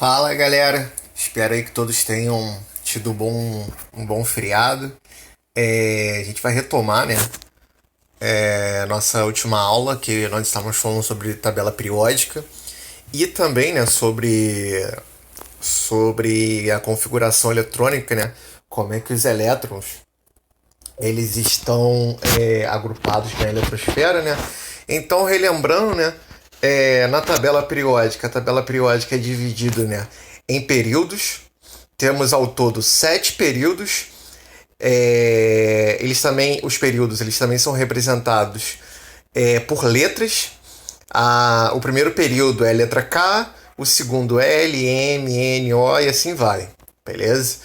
Fala galera, espero aí que todos tenham tido um bom feriado. A gente vai retomar, né, nossa última aula que nós estávamos falando sobre tabela periódica e também, né, sobre a configuração eletrônica, né, como é que os elétrons eles estão agrupados na eletrosfera, né? Então, relembrando, né, na tabela periódica, a tabela periódica é dividida, né, em períodos. Temos ao todo 7 períodos. Os períodos eles também são representados por letras. O primeiro período é a letra K, o segundo L, M, N, O e assim vai. Beleza?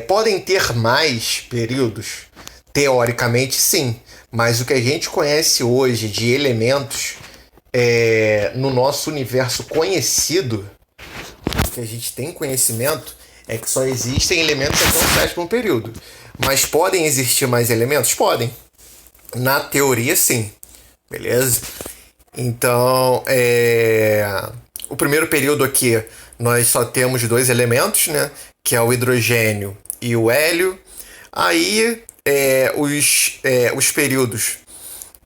Podem ter mais períodos? Teoricamente, sim. Mas o que a gente conhece hoje de elementos no nosso universo conhecido, o que a gente tem conhecimento, é que só existem elementos até o sétimo período. Mas podem existir mais elementos? Podem. Na teoria, sim. Beleza? Então, o primeiro período aqui, nós só temos 2 elementos, né? Que é o hidrogênio e o hélio. Aí, os períodos,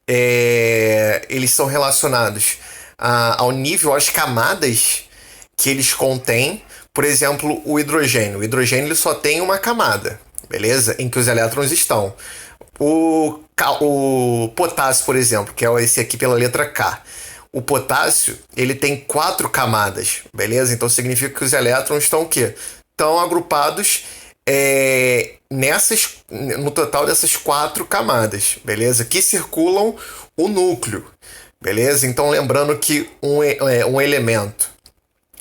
eles são relacionados ao nível, às camadas que eles contêm. Por exemplo, o hidrogênio. O hidrogênio ele só tem uma camada, beleza? Em que os elétrons estão. O potássio, por exemplo, que é esse aqui pela letra K. O potássio, ele tem 4 camadas, beleza? Então significa que os elétrons estão o quê? Estão agrupados no total dessas 4 camadas, beleza? Que circulam o núcleo, beleza? Então lembrando que um elemento,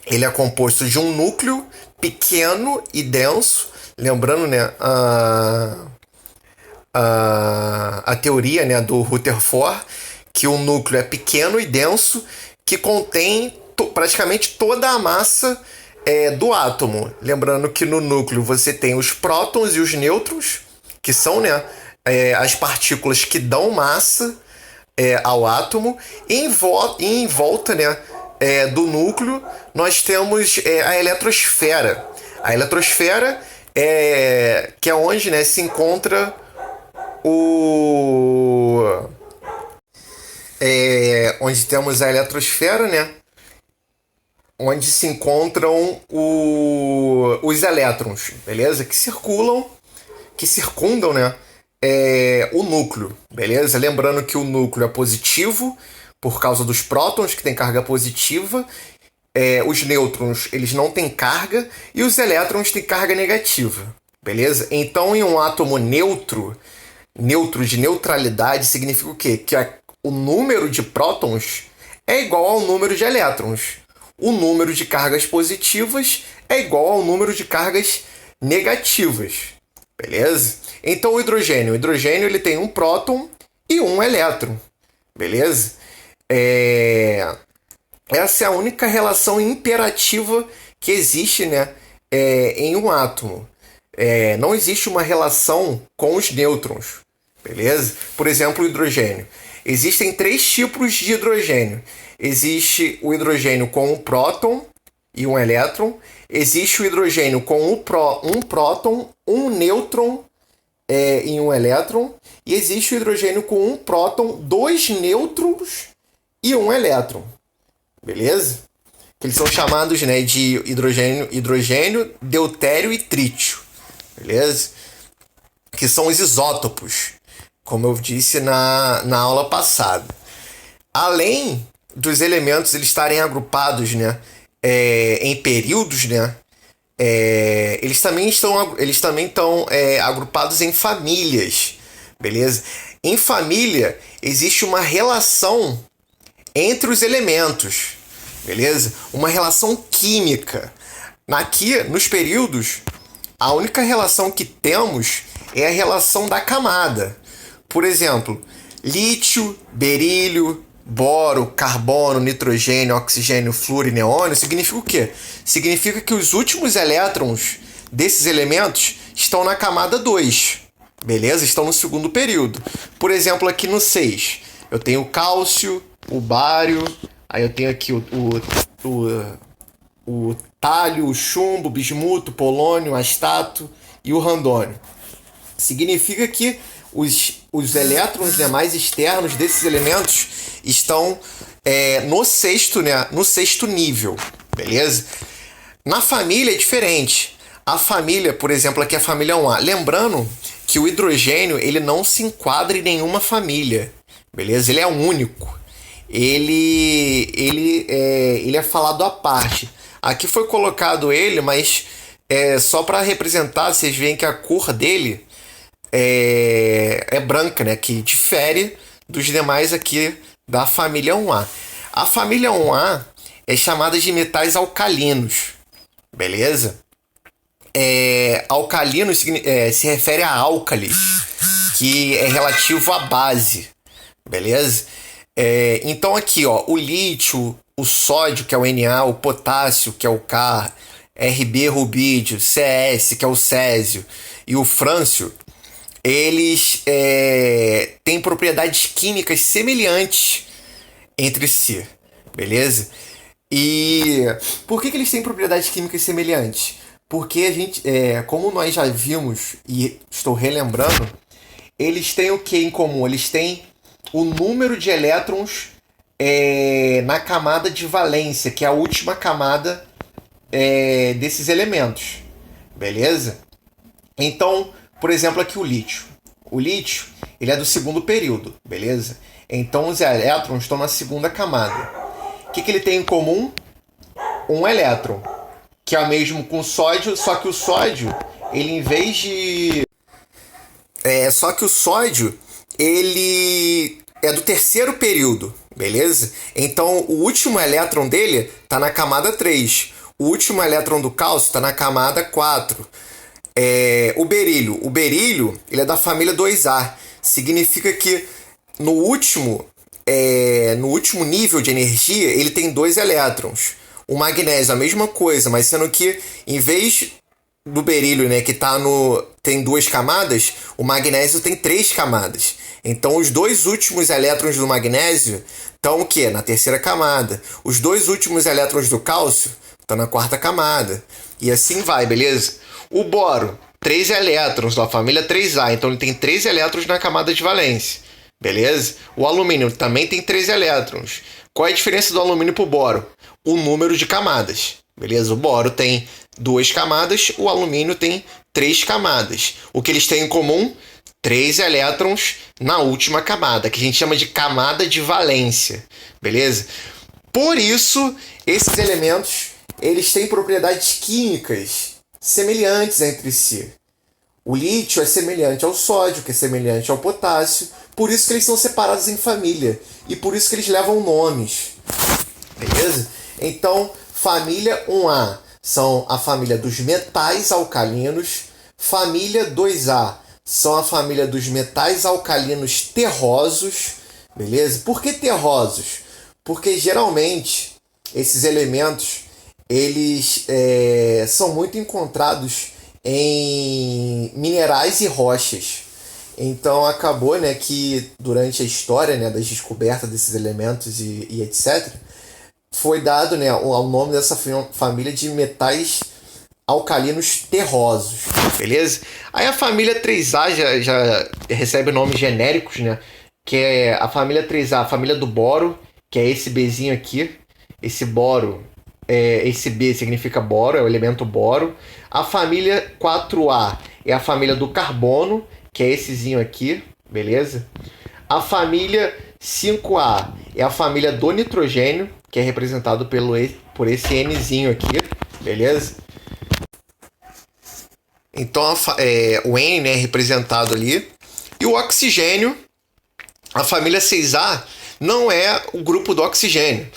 ele é composto de um núcleo pequeno e denso. Lembrando, né, a teoria, né, do Rutherford, que o núcleo é pequeno e denso, que contém praticamente toda a massa do átomo. Lembrando que no núcleo você tem os prótons e os nêutrons, que são, né, as partículas que dão massa ao átomo. E em volta, né, do núcleo, nós temos a eletrosfera. A eletrosfera que é onde, né, se encontra onde temos a eletrosfera, né, onde se encontram os elétrons, beleza? Que circundam, né, o núcleo, beleza? Lembrando que o núcleo é positivo por causa dos prótons, que tem carga positiva. Os nêutrons, eles não têm carga, e os elétrons têm carga negativa, beleza? Então, em um átomo neutro de neutralidade, significa o quê? Que o número de prótons é igual ao número de elétrons. O número de cargas positivas é igual ao número de cargas negativas, beleza? Então, o hidrogênio ele tem um próton e um elétron, beleza? Essa é a única relação imperativa que existe, né, em um átomo. Não existe uma relação com os nêutrons, beleza? Por exemplo, o hidrogênio. Existem 3 tipos de hidrogênio. Existe o hidrogênio com um próton e um elétron. Existe o hidrogênio com um próton, um nêutron e um elétron. E existe o hidrogênio com um próton, 2 nêutrons e um elétron. Beleza? Eles são chamados, né, de hidrogênio, deutério e trítio. Beleza? Que são os isótopos, como eu disse na aula passada. Além dos elementos eles estarem agrupados, né, em períodos, né, eles também estão agrupados em famílias. Beleza? Em família existe uma relação entre os elementos, beleza? Uma relação química. Aqui, nos períodos, a única relação que temos é a relação da camada. Por exemplo, lítio, berílio, boro, carbono, nitrogênio, oxigênio, flúor e neônio significa o quê? Significa que os últimos elétrons desses elementos estão na camada 2, beleza? Estão no segundo período. Por exemplo, aqui no 6, eu tenho o cálcio, o bário, aí eu tenho aqui o tálio, o chumbo, o bismuto, o polônio, o astato e o randônio. Significa que os elétrons, né, mais externos desses elementos estão no sexto nível, beleza? Na família é diferente. A família, por exemplo, aqui é a família 1A. Lembrando que o hidrogênio ele não se enquadra em nenhuma família, beleza? Ele é único. Ele é falado à parte. Aqui foi colocado ele, mas só para representar, vocês veem que a cor dele é branca, né? Que difere dos demais aqui da família 1A. A família 1A é chamada de metais alcalinos, beleza? Alcalino se refere a álcalis, que é relativo à base, beleza? Então aqui, ó, o lítio, o sódio, que é o Na, o potássio, que é o Ca, Rb, rubídio, Cs, que é o césio, e o frâncio, eles têm propriedades químicas semelhantes entre si, beleza? E por que eles têm propriedades químicas semelhantes? Porque a gente, como nós já vimos e estou relembrando, eles têm o que em comum? Eles têm o número de elétrons na camada de valência, que é a última camada desses elementos, beleza? Então, por exemplo, aqui o lítio. O lítio, ele é do segundo período, beleza? Então, os elétrons estão na segunda camada. O que ele tem em comum? Um elétron, que é o mesmo com o sódio, só que o sódio, ele em vez de... ele é do terceiro período, beleza? Então, o último elétron dele está na camada 3. O último elétron do cálcio está na camada 4. O berílio, ele é da família 2A. Significa que no último nível de energia, ele tem 2 elétrons. O magnésio, a mesma coisa, mas sendo que em vez do berílio, né, que tem 2 camadas, o magnésio tem 3 camadas. Então, os 2 últimos elétrons do magnésio estão o quê? Na terceira camada. Os 2 últimos elétrons do cálcio estão na quarta camada. E assim vai, beleza? O boro, 3 elétrons da família 3A. Então, ele tem 3 elétrons na camada de valência. Beleza? O alumínio também tem 3 elétrons. Qual é a diferença do alumínio para o boro? O número de camadas. Beleza? O boro tem 2 camadas, o alumínio tem 3 camadas. O que eles têm em comum? 3 elétrons na última camada, que a gente chama de camada de valência. Beleza? Por isso, esses elementos eles têm propriedades químicas semelhantes entre si. O lítio é semelhante ao sódio, que é semelhante ao potássio. Por isso que eles são separados em família. E por isso que eles levam nomes. Beleza? Então, família 1A são a família dos metais alcalinos. Família 2A são a família dos metais alcalinos terrosos. Beleza? Por que terrosos? Porque geralmente esses elementos eles são muito encontrados em minerais e rochas. Então acabou, né, que durante a história, né, das descobertas desses elementos e etc., foi dado, né, ao nome dessa família de metais alcalinos terrosos. Beleza? Aí a família 3A já recebe nomes genéricos, né, que é a família 3A, a família do boro, que é esse Bzinho aqui. Esse boro, esse B significa boro, é o elemento boro. A família 4A é a família do carbono, que é essezinho aqui, beleza? A família 5A é a família do nitrogênio, que é representado por esse Nzinho aqui, beleza? Então o N, né, é representado ali. E o oxigênio, a família 6A, não é o grupo do oxigênio.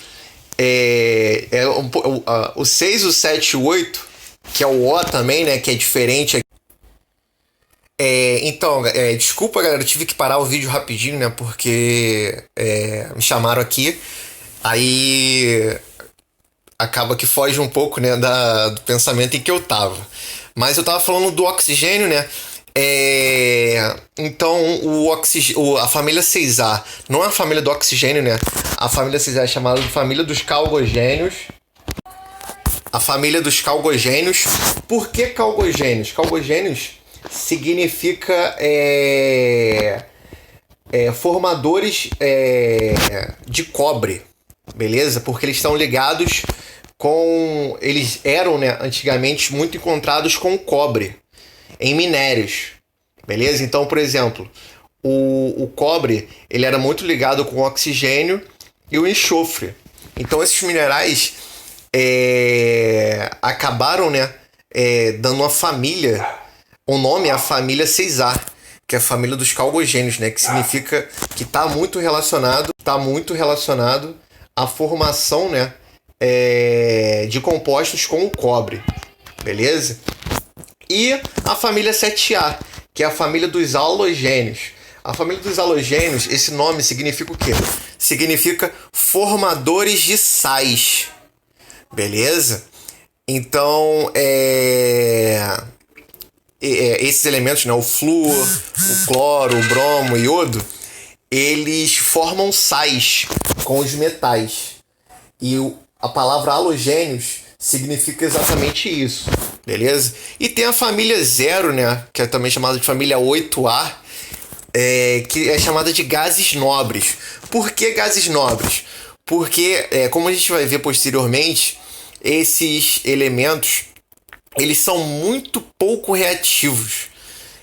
O 6, o 7 e o 8, que é o O também, né, que é diferente. Então, desculpa, galera, eu tive que parar o vídeo rapidinho, né, porque me chamaram aqui. Aí acaba que foge um pouco, né, do pensamento em que eu tava. Mas eu tava falando do oxigênio, né? Então, a família 6A não é a família do oxigênio, né? A família 6A é chamada de família dos calgogênios. a família dos calgogênios. Por que calgogênios? Calgogênios significa formadores de cobre, beleza? Porque eles estão ligados com... Eles eram, né, antigamente muito encontrados com cobre em minérios, beleza? Então, por exemplo, o cobre ele era muito ligado com o oxigênio e o enxofre. Então, esses minerais acabaram, né, dando uma família, o nome é a família Cesar, que é a família dos calgogênios, né, que significa que está muito relacionado à formação, né, de compostos com o cobre, beleza? E a família 7A, que é a família dos halogênios. A família dos halogênios, esse nome significa o quê? Significa formadores de sais, beleza? Então, esses elementos, né, o flúor, o cloro, o bromo, o iodo, eles formam sais com os metais. E a palavra halogênios significa exatamente isso, beleza? E tem a família 0, né, que é também chamada de família 8A, que é chamada de gases nobres. Por que gases nobres? Porque, como a gente vai ver posteriormente, esses elementos eles são muito pouco reativos.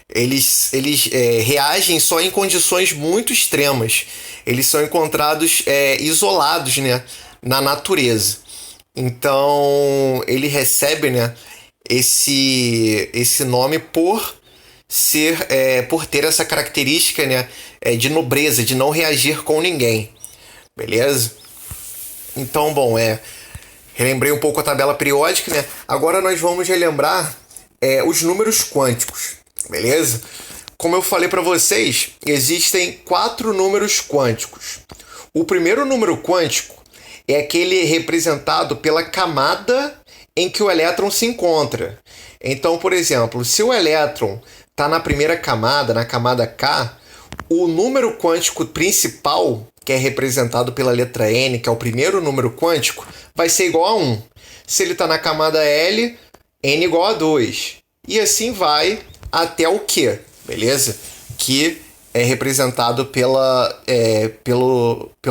Eles reagem só em condições muito extremas. Eles são encontrados isolados, né, na natureza. Então, ele recebe, né, esse nome por ter essa característica, né, de nobreza, de não reagir com ninguém. Beleza? Então, bom, relembrei um pouco a tabela periódica, né? Agora nós vamos relembrar os números quânticos, beleza? Como eu falei para vocês, existem 4 números quânticos. O primeiro número quântico é aquele representado pela camada em que o elétron se encontra. Então, por exemplo, se o elétron está na primeira camada, na camada K, o número quântico principal, que é representado pela letra N, que é o primeiro número quântico, vai ser igual a 1. Se ele está na camada L, N igual a 2. E assim vai até o Q, beleza? Que é representado pelo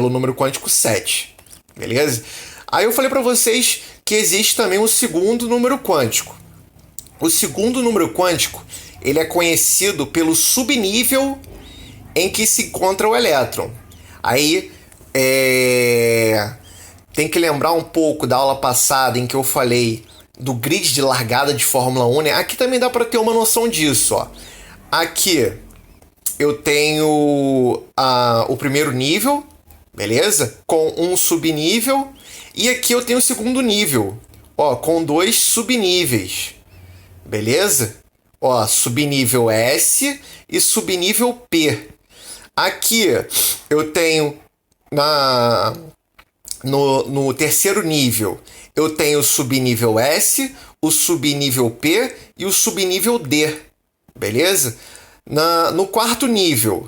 número quântico 7, beleza? Aí eu falei para vocês que existe também o segundo número quântico. O segundo número quântico, ele é conhecido pelo subnível em que se encontra o elétron. Aí, tem que lembrar um pouco da aula passada em que eu falei do grid de largada de Fórmula 1, né? Aqui também dá para ter uma noção disso, ó. Aqui eu tenho o primeiro nível, beleza? Com um subnível. E aqui eu tenho o segundo nível, ó, com 2 subníveis, beleza? Ó, subnível S e subnível P. Aqui eu tenho no terceiro nível, eu tenho o subnível S, o subnível P e o subnível D, beleza? No quarto nível,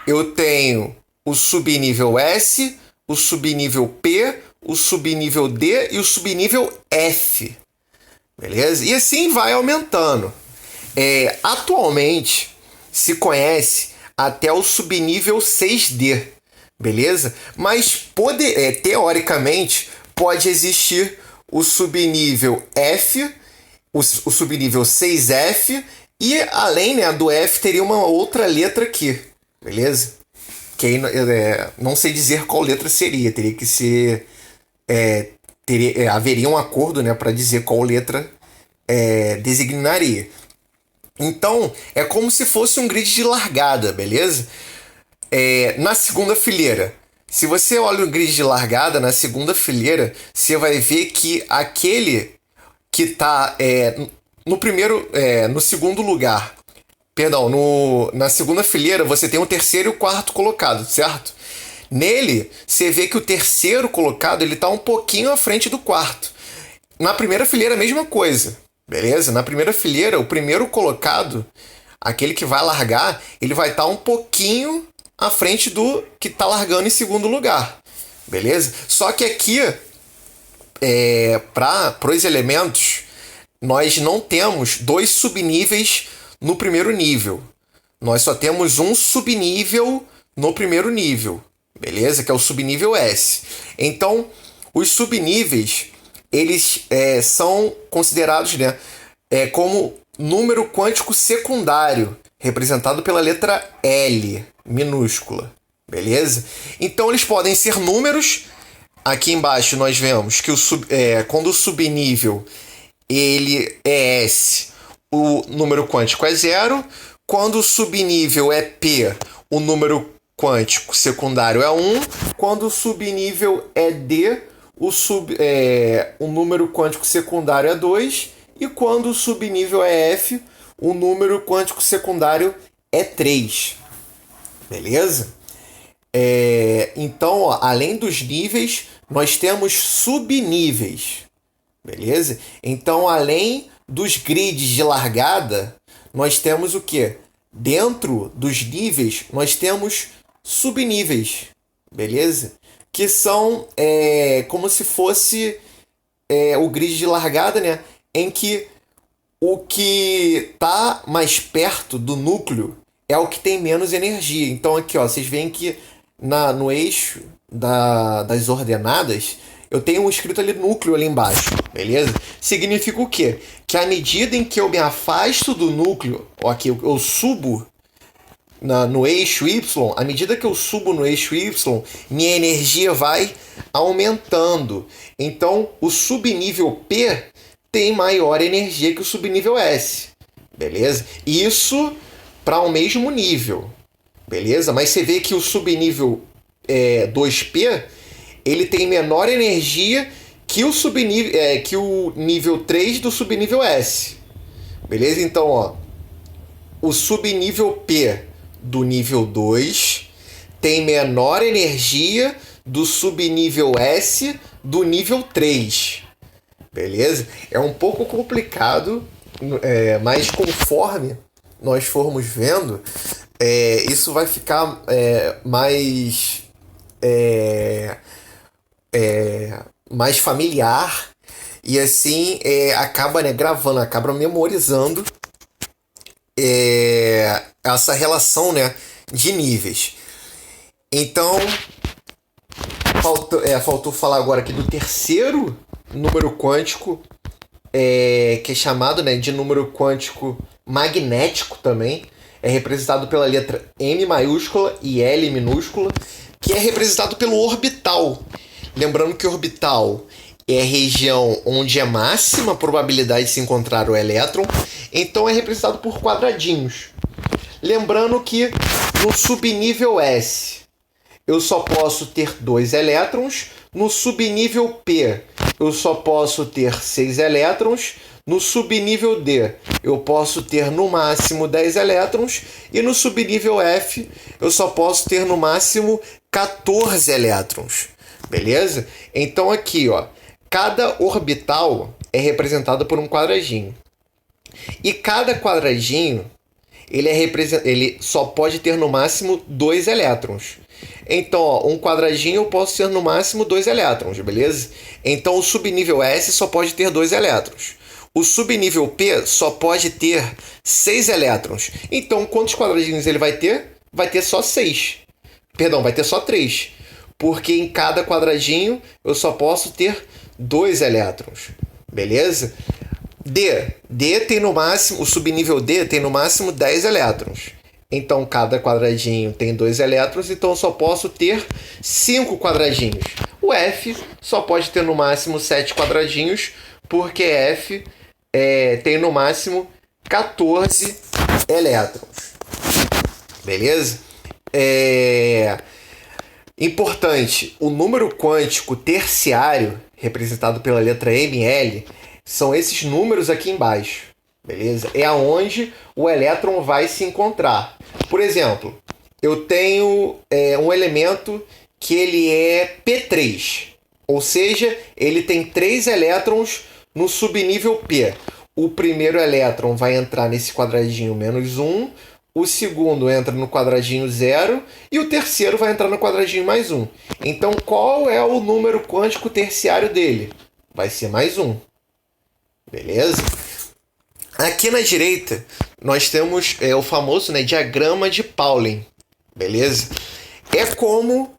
eu tenho o subnível S, o subnível P, o subnível D e o subnível F, beleza? E assim vai aumentando. Atualmente se conhece até o subnível 6D, beleza? Mas teoricamente pode existir o subnível F, o subnível 6F e além, né, do F teria uma outra letra aqui, beleza? Que aí não sei dizer qual letra seria, teria que ser... haveria um acordo, né, para dizer qual letra designaria. Então, é como se fosse um grid de largada, beleza? Na segunda fileira, se você olha o grid de largada, na segunda fileira, você vai ver que aquele que está no segundo lugar, perdão, na segunda fileira, você tem o terceiro e o quarto colocado, certo? Nele, você vê que o terceiro colocado ele está um pouquinho à frente do quarto. Na primeira fileira, a mesma coisa. Beleza? Na primeira fileira, o primeiro colocado, aquele que vai largar, ele vai estar um pouquinho à frente do que está largando em segundo lugar. Beleza? Só que aqui, para os elementos, nós não temos dois subníveis no primeiro nível. Nós só temos um subnível no primeiro nível, beleza? Que é o subnível S. Então, os subníveis, eles são considerados, né, como número quântico secundário, representado pela letra L, minúscula, beleza? Então, eles podem ser números. Aqui embaixo nós vemos que quando o subnível ele é S, o número quântico é 0. Quando o subnível é P, o número quântico secundário é 1. Quando o subnível é D, o número quântico secundário é 2. E quando o subnível é F, o número quântico secundário é 3. Beleza? Então, ó, além dos níveis, nós temos subníveis. Beleza? Então, além dos grids de largada, nós temos o quê? Dentro dos níveis, nós temos subníveis. Beleza? Que são como se fosse o grid de largada, né? Em que o que está mais perto do núcleo é o que tem menos energia. Então, aqui, ó, vocês veem que no eixo das ordenadas, eu tenho escrito ali núcleo ali embaixo, beleza? Significa o quê? Que à medida em que eu me afasto do núcleo, ó, aqui eu subo no eixo Y, à medida que eu subo no eixo Y, minha energia vai aumentando. Então, o subnível P tem maior energia que o subnível S, beleza? Isso para o mesmo nível, beleza? Mas você vê que o subnível 2P, ele tem menor energia que o nível 3 do subnível S. Beleza? Então, ó, o subnível P do nível 2 tem menor energia do subnível S do nível 3. Beleza? É um pouco complicado, mas conforme nós formos vendo, isso vai ficar mais familiar, e assim acaba, né, gravando, acaba memorizando essa relação, né, de níveis. Então, faltou falar agora aqui do terceiro número quântico, que é chamado, né, de número quântico magnético também. É representado pela letra M maiúscula e L minúscula, que é representado pelo orbital. Lembrando que o orbital é a região onde é máxima a probabilidade de se encontrar o elétron, então é representado por quadradinhos. Lembrando que no subnível S eu só posso ter 2 elétrons, no subnível P eu só posso ter 6 elétrons, no subnível D eu posso ter no máximo 10 elétrons e no subnível F eu só posso ter no máximo 14 elétrons. Beleza? Então aqui, ó, cada orbital é representado por um quadradinho. E cada quadradinho ele só pode ter no máximo 2 elétrons. Então, ó, um quadradinho eu posso ter no máximo 2 elétrons, beleza? Então o subnível S só pode ter 2 elétrons. O subnível P só pode ter 6 elétrons. Então, quantos quadradinhos ele vai ter? Vai ter só 6. Perdão, vai ter só 3. Porque em cada quadradinho eu só posso ter 2 elétrons. Beleza? D tem no máximo, o subnível D tem no máximo 10 elétrons. Então, cada quadradinho tem 2 elétrons, então eu só posso ter 5 quadradinhos. O F só pode ter no máximo 7 quadradinhos, porque F tem no máximo 14 elétrons. Beleza? Importante, o número quântico terciário, representado pela letra ML, são esses números aqui embaixo. Beleza? É aonde o elétron vai se encontrar. Por exemplo, eu tenho um elemento que ele é P3, ou seja, ele tem 3 elétrons no subnível P. O primeiro elétron vai entrar nesse quadradinho -1, o segundo entra no quadradinho 0 e o terceiro vai entrar no quadradinho +1. Então, qual é o número quântico terciário dele? vai ser mais um. Beleza? Aqui na direita, nós temos o famoso, né, diagrama de Pauling. Beleza? É como,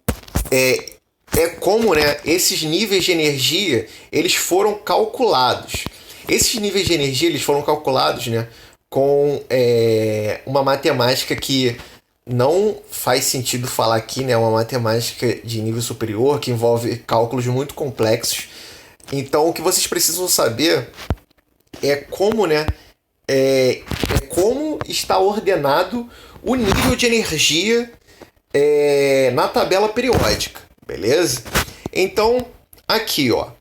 né, esses níveis de energia eles foram calculados. Esses níveis de energia eles foram calculados, né, com uma matemática que não faz sentido falar aqui, né, uma matemática de nível superior que envolve cálculos muito complexos. Então, o que vocês precisam saber é como, né, como está ordenado o nível de energia na tabela periódica, beleza? Então, aqui, ó,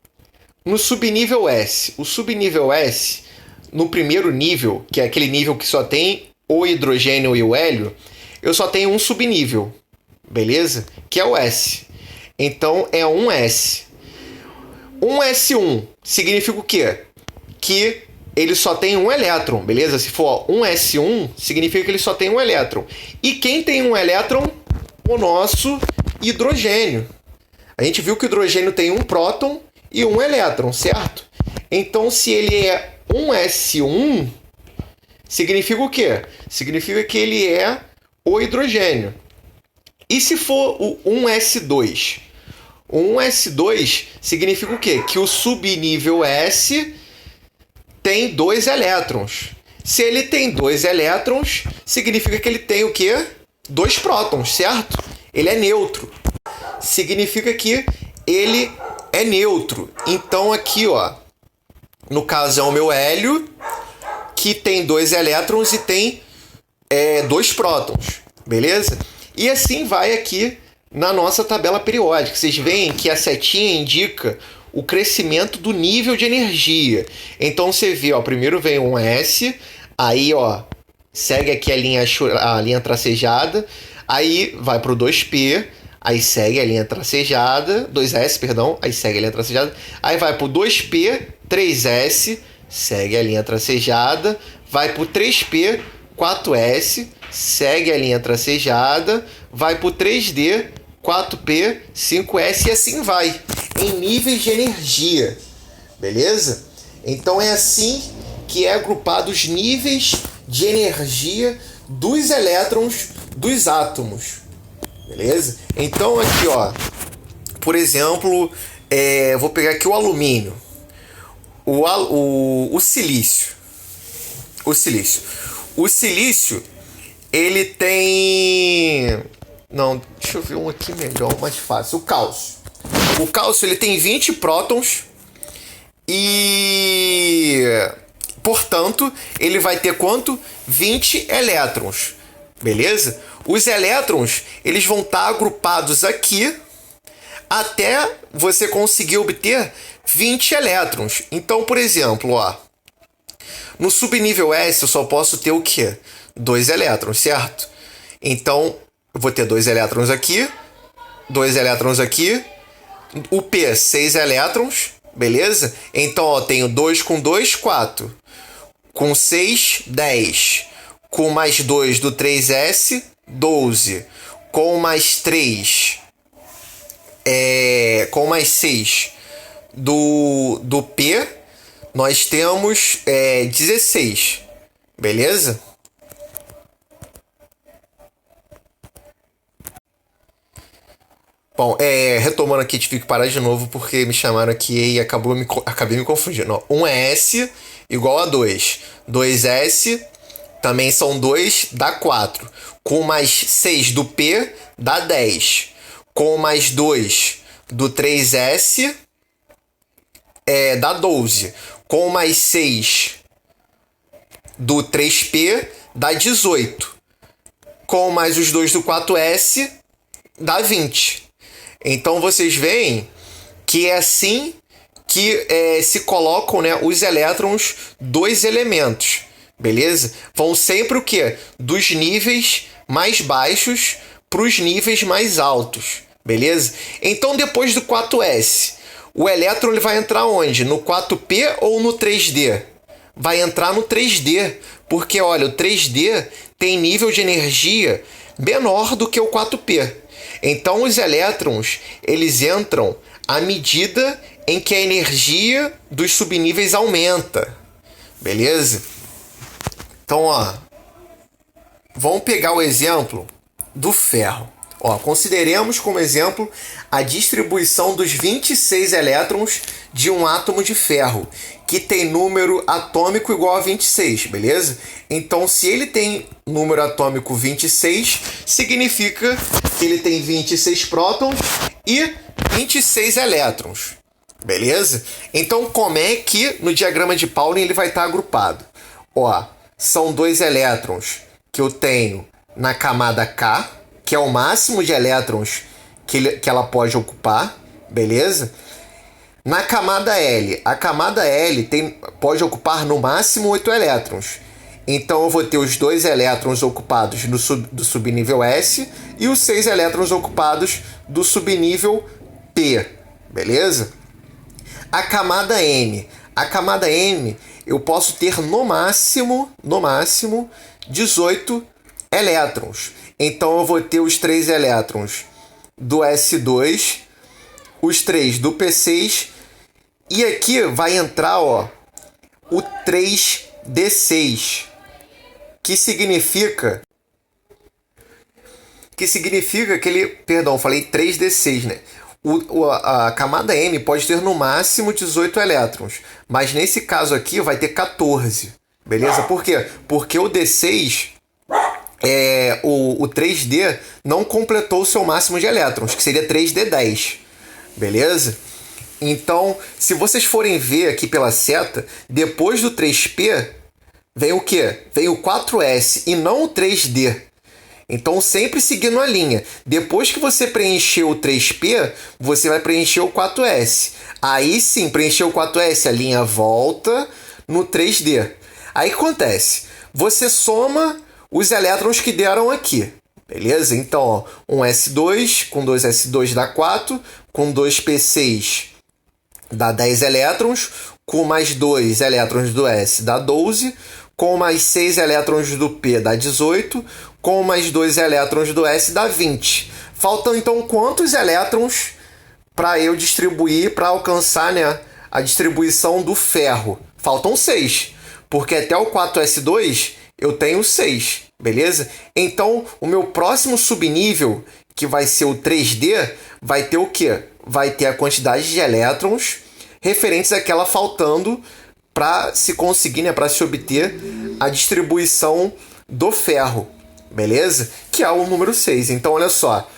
no subnível S, o subnível S, no primeiro nível, que é aquele nível que só tem o hidrogênio e o hélio, eu só tenho um subnível, beleza? Que é o S. Então, é um S. Um S1 significa o quê? Que ele só tem um elétron, beleza? Se for um S1, significa que ele só tem um elétron. E quem tem um elétron? O nosso hidrogênio. A gente viu que o hidrogênio tem um próton e um elétron, certo? Então, se ele é um S1, significa o quê? Significa que ele é o hidrogênio. E se for o 1S2? O 1S2 significa o quê? Que o subnível S tem 2 elétrons. Se ele tem 2 elétrons, significa que ele tem o quê? 2 prótons, certo? Ele é neutro. Significa que ele é neutro. Então aqui, ó, no caso é o meu hélio, que tem 2 elétrons e tem 2 prótons, beleza? E assim vai aqui na nossa tabela periódica. Vocês veem que a setinha indica o crescimento do nível de energia. Então você vê, ó, primeiro vem um S, aí, ó, segue aqui a linha tracejada, aí vai pro 2P, aí segue a linha tracejada, 2S, perdão, aí segue a linha tracejada, aí vai pro 2P, 3S, segue a linha tracejada, vai pro 3P, 4S, segue a linha tracejada, vai pro 3D, 4P, 5S e assim vai, em níveis de energia, beleza? Então é assim que é agrupado os níveis de energia dos elétrons dos átomos, beleza? Então aqui, ó, por exemplo, vou pegar aqui o alumínio, o silício. O silício, ele tem... Não, deixa eu ver um aqui melhor, mais fácil. O cálcio. O cálcio, ele tem 20 prótons e, portanto, ele vai ter quanto? 20 elétrons, beleza? Os elétrons, eles vão estar agrupados aqui até você conseguir obter 20 elétrons. Então, por exemplo, ó, no subnível S eu só posso ter o quê? 2 elétrons, certo? Então, eu vou ter 2 elétrons aqui, 2 elétrons aqui, o P, 6 elétrons, beleza? Então, ó, tenho 2 com 2, 4. Com 6, 10. Com mais 2 do 3S, 12. Com mais 3, com mais 6 do P, nós temos 16, beleza? Bom, retomando aqui, tive que parar de novo porque me chamaram aqui e acabei me confundindo. Ó, 1 é S igual a 2. 2S também são 2, dá 4. Com mais 6 do P, dá 10. Com mais 2 do 3S, dá 12. Com mais 6 do 3P, dá 18. Com mais os 2 do 4S, dá 20. Então vocês veem que é assim que se colocam, né, os elétrons dos elementos, beleza? Vão sempre o quê? Dos níveis mais baixos para os níveis mais altos, beleza? Então depois do 4S, o elétron ele vai entrar onde? No 4P ou no 3D? Vai entrar no 3D, porque olha, o 3D tem nível de energia menor do que o 4P. Então os elétrons, eles entram à medida em que a energia dos subníveis aumenta. Beleza? Então, ó, vamos pegar o exemplo do ferro. Ó, consideremos como exemplo a distribuição dos 26 elétrons de um átomo de ferro, que tem número atômico igual a 26, beleza? Então, se ele tem número atômico 26, significa que ele tem 26 prótons e 26 elétrons, beleza? Então, como é que no diagrama de Pauling ele vai estar agrupado? Ó, são 2 elétrons que eu tenho na camada K, que é o máximo de elétrons que ela pode ocupar, beleza? Na camada L, a camada L pode ocupar no máximo 8 elétrons. Então eu vou ter os 2 elétrons ocupados do subnível S e os 6 elétrons ocupados do subnível P, beleza? A camada M eu posso ter no máximo 18 elétrons. Então eu vou ter os 3 elétrons do S2, os 3 do P6 e aqui vai entrar, ó, o 3D6, que significa que ele, perdão, falei 3D6, né? A camada M pode ter no máximo 18 elétrons, mas nesse caso aqui vai ter 14, beleza? Por quê? Porque o D6 o 3D não completou o seu máximo de elétrons, que seria 3D10, beleza? Então, se vocês forem ver aqui pela seta, depois do 3P, vem o quê? Vem o 4S e não o 3D. Então, sempre seguindo a linha. Depois que você preencher o 3P, você vai preencher o 4S. Aí sim, preencheu o 4S, a linha volta no 3D. Aí o que acontece? Você soma os elétrons que deram aqui, beleza? Então, ó, um S2 com 2 S2 dá 4, com 2 P6 dá 10 elétrons, com mais 2 elétrons do S dá 12, com mais 6 elétrons do P dá 18, com mais 2 elétrons do S dá 20. Faltam então quantos elétrons para eu distribuir, para alcançar, né, a distribuição do ferro? Faltam 6, porque até o 4S2 eu tenho 6, beleza? Então, o meu próximo subnível, que vai ser o 3D, vai ter o quê? Vai ter a quantidade de elétrons referentes àquela faltando para se conseguir, né, para se obter a distribuição do ferro, beleza? Que é o número 6. Então, olha só,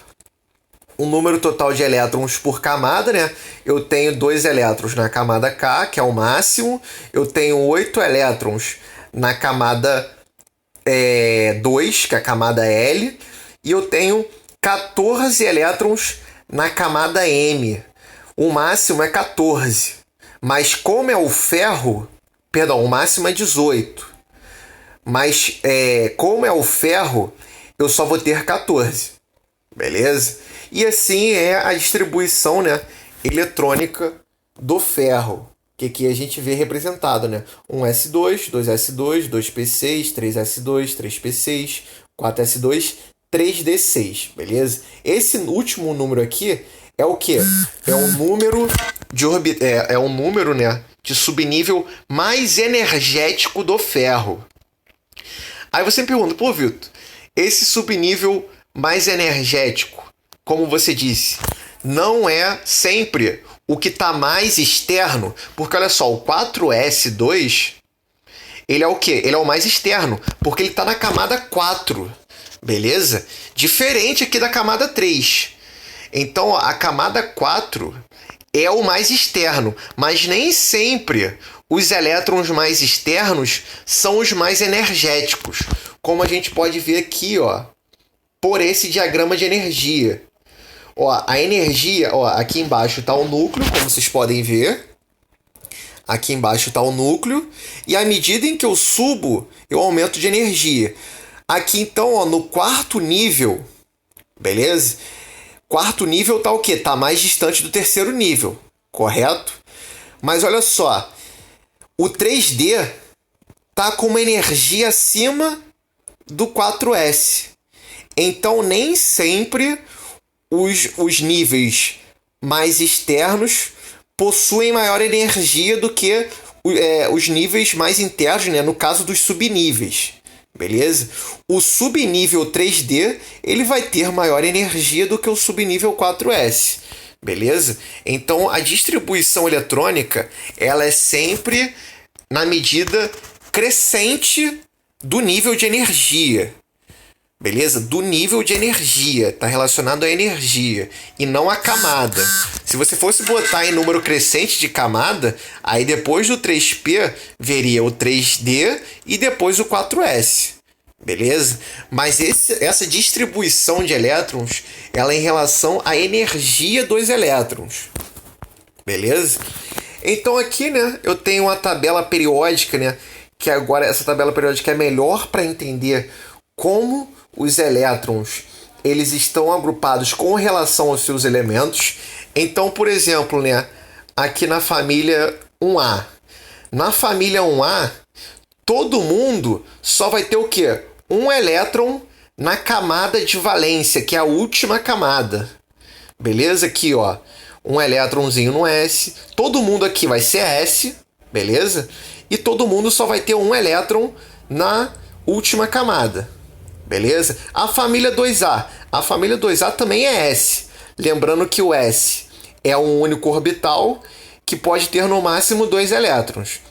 o número total de elétrons por camada, né? Eu tenho 2 elétrons na camada K, que é o máximo. Eu tenho 8 elétrons na camada 2, que é a camada L. E eu tenho 14 elétrons na camada M. O máximo é 14. Mas como é o ferro... Perdão, o máximo é 18. Mas como é o ferro, eu só vou ter 14. Beleza? E assim é a distribuição, né, eletrônica do ferro, que aqui a gente vê representado, né? Um S2, 2S2, 2P6, 3S2, 3P6, 4S2, 3D6, beleza? Esse último número aqui é o quê? É um número um número, né, de subnível mais energético do ferro. Aí você me pergunta, pô, Vitor, esse subnível mais energético, como você disse, não é sempre o que está mais externo, porque olha só, o 4S2, ele é o quê? Ele é o mais externo, porque ele está na camada 4, beleza? Diferente aqui da camada 3. Então, a camada 4 é o mais externo, mas nem sempre os elétrons mais externos são os mais energéticos, como a gente pode ver aqui, ó, por esse diagrama de energia. Ó, a energia, ó, aqui embaixo está o núcleo, como vocês podem ver. Aqui embaixo está o núcleo. E à medida em que eu subo, eu aumento de energia. Aqui então, ó, no quarto nível, beleza? Quarto nível está o quê? Está mais distante do terceiro nível, correto? Mas olha só, o 3D está com uma energia acima do 4S. Então, nem sempre os níveis mais externos possuem maior energia do que os níveis mais internos, né? No caso dos subníveis, beleza? O subnível 3D ele vai ter maior energia do que o subnível 4S, beleza? Então a distribuição eletrônica ela é sempre na medida crescente do nível de energia. Beleza? Do nível de energia. Está relacionado à energia e não à camada. Se você fosse botar em número crescente de camada, aí depois do 3P veria o 3D e depois o 4S. Beleza? Mas essa distribuição de elétrons ela é em relação à energia dos elétrons. Beleza? Então aqui, né, eu tenho uma tabela periódica, né, que agora essa tabela periódica é melhor para entender como os elétrons eles estão agrupados com relação aos seus elementos. Então, por exemplo, né, aqui na família 1A. Na família 1A, todo mundo só vai ter o quê? Um elétron na camada de valência, que é a última camada. Beleza? Aqui, ó, um elétronzinho no S. Todo mundo aqui vai ser S, beleza? E todo mundo só vai ter um elétron na última camada. Beleza? A família 2A. A família 2A também é S. Lembrando que o S é um único orbital que pode ter no máximo 2 elétrons.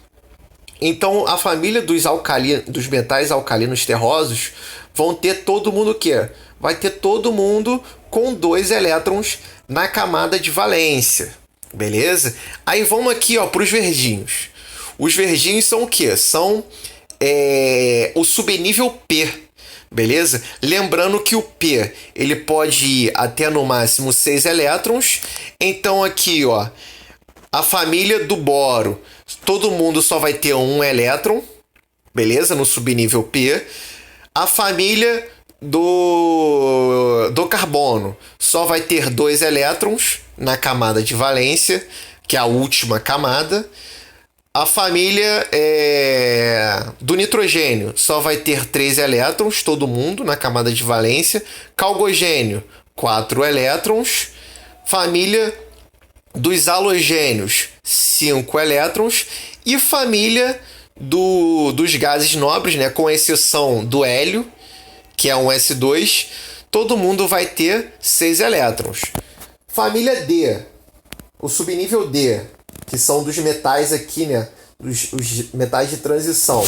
Então, a família dos metais alcalinos terrosos vão ter todo mundo o quê? Vai ter todo mundo com 2 elétrons na camada de valência. Beleza? Aí vamos aqui para os verdinhos. Os verdinhos são o quê? São o subnível P. Beleza? Lembrando que o P ele pode ir até no máximo 6 elétrons. Então aqui, ó, a família do boro, todo mundo só vai ter um elétron, beleza? No subnível P. A família do carbono só vai ter 2 elétrons na camada de valência, que é a última camada. A família do nitrogênio só vai ter 3 elétrons, todo mundo, na camada de valência. Calgogênio, 4 elétrons. Família dos halogênios, 5 elétrons. E família dos gases nobres, né, com exceção do hélio, que é um S2, todo mundo vai ter 6 elétrons. Família D, o subnível D, que são dos metais aqui, né? Os metais de transição.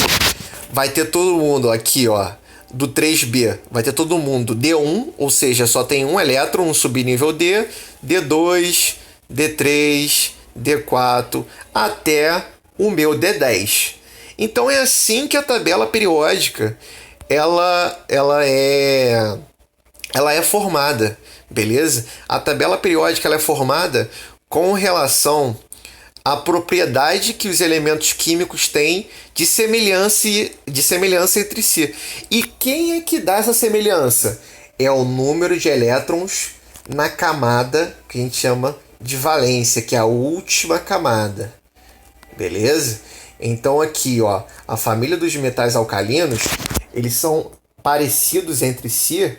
Vai ter todo mundo aqui, ó, do 3B. Vai ter todo mundo D1, ou seja, só tem um elétron no subnível D, D2, D3, D4, até o meu D10. Então é assim que a tabela periódica ela é formada, beleza? A tabela periódica ela é formada com relação a propriedade que os elementos químicos têm de semelhança entre si. E quem é que dá essa semelhança? É o número de elétrons na camada que a gente chama de valência, que é a última camada. Beleza? Então aqui, ó, a família dos metais alcalinos, eles são parecidos entre si,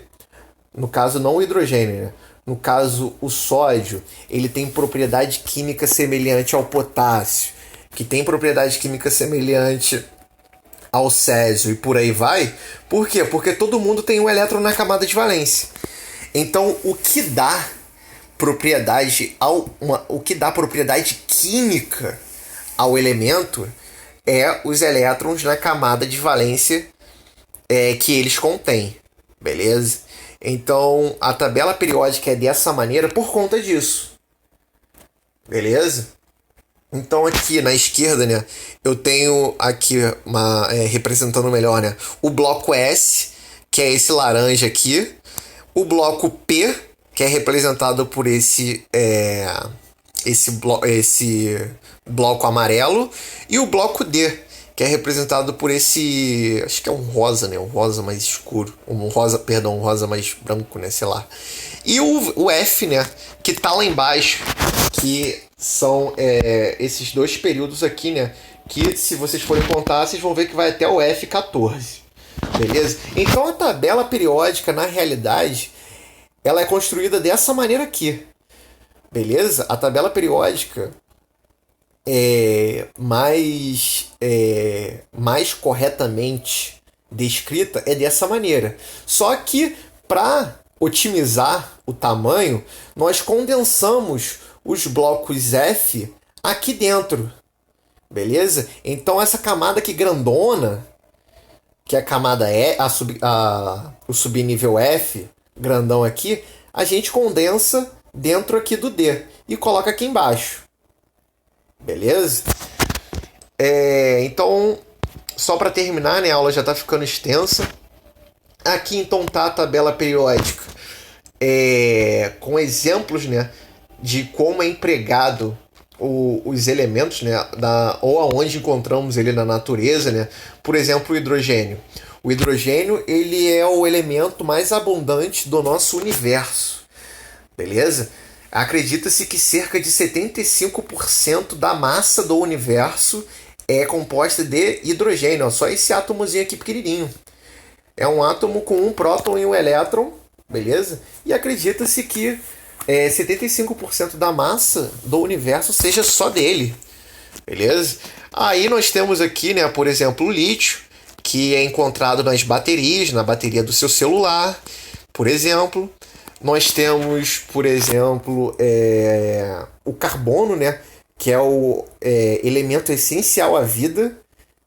no caso não o hidrogênio, né? No caso, o sódio, ele tem propriedade química semelhante ao potássio, que tem propriedade química semelhante ao césio e por aí vai. Por quê? Porque todo mundo tem um elétron na camada de valência. Então, o que dá propriedade química ao elemento é os elétrons na camada de valência que eles contêm. Beleza? Então, a tabela periódica é dessa maneira por conta disso. Beleza? Então, aqui na esquerda, né, eu tenho aqui representando melhor, né, o bloco S, que é esse laranja aqui. O bloco P, que é representado por esse bloco amarelo. E o bloco D, que é representado por esse, acho que é um rosa, né? Um rosa mais escuro. Um rosa mais branco, né? Sei lá. E o F, né? Que tá lá embaixo. Que são esses dois períodos aqui, né? Que se vocês forem contar, vocês vão ver que vai até o F14. Beleza? Então a tabela periódica, na realidade, ela é construída dessa maneira aqui. beleza? A tabela periódica mais corretamente descrita é dessa maneira. Só que para otimizar o tamanho, nós condensamos os blocos F aqui dentro, beleza? Então essa camada aqui grandona, que é a camada o subnível F, grandão aqui, a gente condensa dentro aqui do D e coloca aqui embaixo. Beleza? Então, só para terminar, né, a aula já está ficando extensa. Aqui então tá a tabela periódica com exemplos, né, de como é empregado os elementos, né, ou aonde encontramos ele na natureza, né? Por exemplo, o hidrogênio. O hidrogênio ele é o elemento mais abundante do nosso universo, beleza? Acredita-se que cerca de 75% da massa do universo é composta de hidrogênio, ó, só esse átomozinho aqui pequenininho. É um átomo com um próton e um elétron, beleza? E acredita-se que 75% da massa do universo seja só dele, beleza? Aí nós temos aqui, né, por exemplo, o lítio, que é encontrado nas baterias, na bateria do seu celular, por exemplo. Nós temos, por exemplo, o carbono, né, que é o elemento essencial à vida,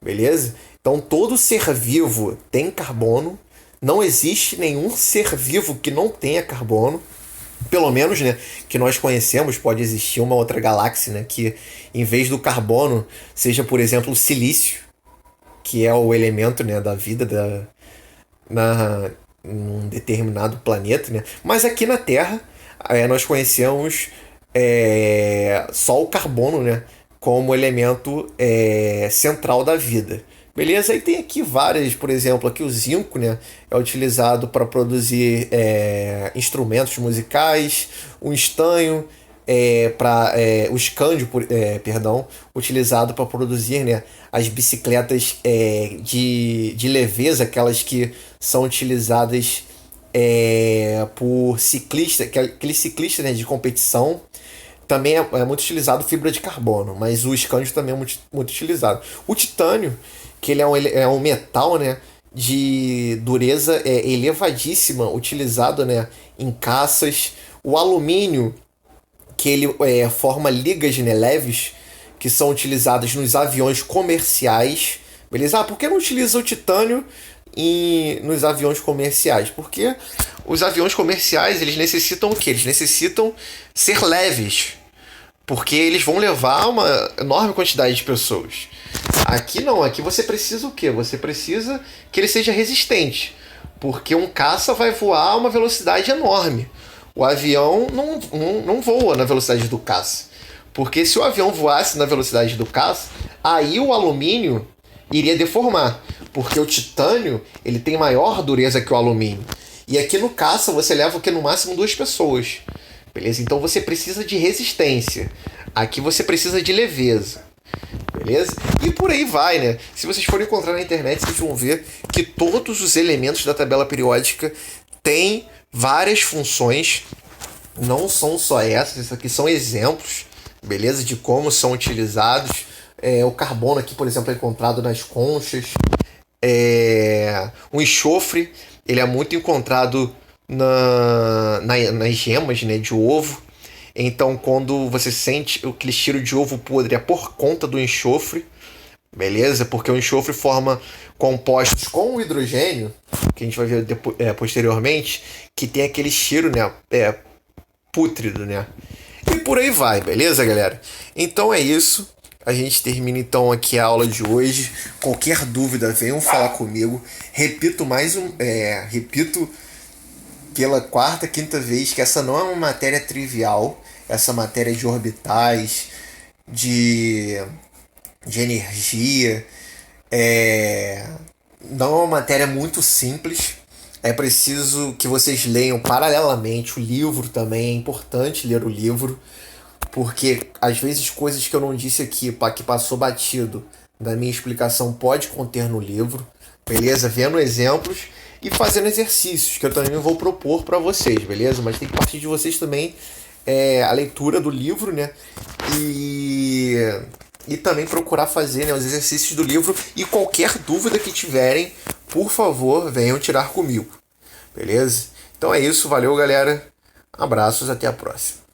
beleza? Então todo ser vivo tem carbono, não existe nenhum ser vivo que não tenha carbono. Pelo menos, né, que nós conhecemos, pode existir uma outra galáxia, né, que em vez do carbono seja, por exemplo, o silício, que é o elemento, né, da vida num determinado planeta, né? Mas aqui na Terra nós conhecemos só o carbono, né, como elemento central da vida. Beleza? Aí tem aqui várias, por exemplo, aqui o zinco, né, é utilizado para produzir instrumentos musicais, o estanho, o escândio, perdão, utilizado para produzir, né, as bicicletas de leveza, aquelas que são utilizadas por ciclistas, aqueles ciclistas, né, de competição. Também é muito utilizado fibra de carbono, mas o escândio também é muito utilizado. O titânio, que ele é um metal, né, de dureza elevadíssima, utilizado, né, em caças. O alumínio, que ele forma ligas, né, leves, que são utilizadas nos aviões comerciais. Beleza? Por que não utiliza o titânio nos aviões comerciais? Porque os aviões comerciais, eles necessitam o quê? Eles necessitam ser leves, porque eles vão levar uma enorme quantidade de pessoas. Aqui não, aqui você precisa o quê? Você precisa que ele seja resistente, porque um caça vai voar a uma velocidade enorme. O avião não voa na velocidade do caça, porque se o avião voasse na velocidade do caça, aí o alumínio iria deformar, porque o titânio ele tem maior dureza que o alumínio. E aqui no caça você leva o que? No máximo 2 pessoas. Beleza? Então você precisa de resistência. Aqui você precisa de leveza. Beleza? E por aí vai, né? Se vocês forem encontrar na internet, vocês vão ver que todos os elementos da tabela periódica têm várias funções. Não são só essas, aqui são exemplos, beleza? De como são utilizados. O carbono aqui, por exemplo, é encontrado nas conchas. O enxofre, ele é muito encontrado nas gemas, né, de ovo. Então, quando você sente aquele cheiro de ovo podre, é por conta do enxofre, beleza? Porque o enxofre forma compostos com o hidrogênio, que a gente vai ver posteriormente, que tem aquele cheiro, né, pútrido, né? E por aí vai, beleza, galera? Então é isso. A gente termina então aqui a aula de hoje. Qualquer dúvida, venham falar comigo. Repito pela quarta, quinta vez que essa não é uma matéria trivial. Essa matéria de orbitais, de energia, não é uma matéria muito simples. É preciso que vocês leiam paralelamente o livro também. É importante ler o livro, porque às vezes coisas que eu não disse aqui, que passou batido da minha explicação, pode conter no livro, beleza? Vendo exemplos e fazendo exercícios que eu também vou propor para vocês, beleza? Mas tem que partir de vocês também a leitura do livro, né? E também procurar fazer, né, os exercícios do livro. E qualquer dúvida que tiverem, por favor, venham tirar comigo. Beleza? Então é isso, valeu galera. Abraços, até a próxima.